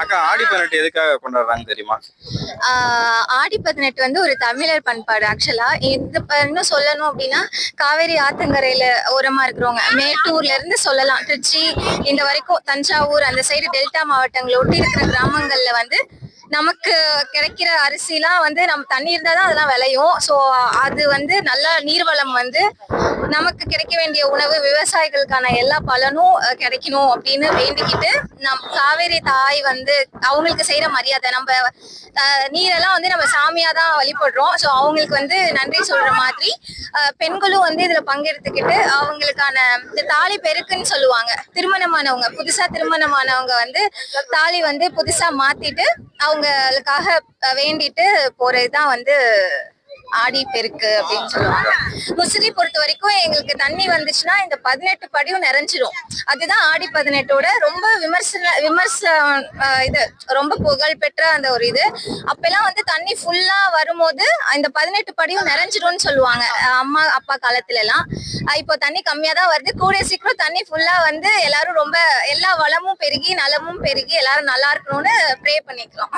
அக்கா, ஆடி 18 எதுக்காக கொண்டாடுறாங்க தெரியுமா? ஆடி 18 வந்து ஒரு தமிழர் பண்பாடு. ஆக்சுவலா இது இன்னும் சொல்லணும் அப்படின்னா, காவேரி ஆத்தங்கரையில ஓரமா இருக்கிறவங்க மேட்டூர்ல இருந்து சொல்லலாம், திருச்சி இந்த வரைக்கும் தஞ்சாவூர் அந்த சைடு டெல்டா மாவட்டங்களை ஒட்டி இருக்கிற கிராமங்கள்ல வந்து நமக்கு கிடைக்கிற அரிசிலாம் வந்து நம்ம தண்ணி இருந்தால் தான் அதெல்லாம் விளையும். ஸோ அது வந்து நல்ல நீர்வளம் வந்து நமக்கு கிடைக்க வேண்டிய உணவு, விவசாயிகளுக்கான எல்லா பலனும் கிடைக்கணும் அப்படின்னு வேண்டிக்கிட்டு காவேரி தாய் வந்து அவங்களுக்கு செய்யற மரியாதை. நம்ம நீரெல்லாம் வந்து நம்ம சாமியா தான் வழிபடுறோம். ஸோ அவங்களுக்கு வந்து நன்றி சொல்ற மாதிரி பெண்களும் வந்து இதுல பங்கெடுத்துக்கிட்டு அவங்களுக்கான இந்த தாலி பெருக்குன்னு சொல்லுவாங்க. திருமணமானவங்க, புதுசா திருமணமானவங்க வந்து தாலி வந்து புதுசா மாத்திட்டு அவங்களுக்காக வேண்டிட்டு போறதுதான் வந்து ஆடி பெருக்கு அப்படின்னு சொல்லுவாங்க. முசிறி பொறுத்த வரைக்கும் எங்களுக்கு தண்ணி வந்துச்சுன்னா இந்த 18 படியும் நிறைஞ்சிரும். அதுதான் ஆடி 18ஓட ரொம்ப இது ரொம்ப புகழ் பெற்ற அந்த ஒரு இது. அப்பெல்லாம் வந்து தண்ணி ஃபுல்லா வரும்போது இந்த 18 படியும் நிறைஞ்சிரும்னு சொல்லுவாங்க அம்மா அப்பா காலத்துல எல்லாம். இப்போ தண்ணி கம்மியா தான் வருது. கூடிய சீக்கிரம் தண்ணி ஃபுல்லா வந்து எல்லாரும் ரொம்ப எல்லா வளமும் பெருகி நலமும் பெருகி எல்லாரும் நல்லா இருக்கணும்னு ப்ரே பண்ணிக்கலாம்.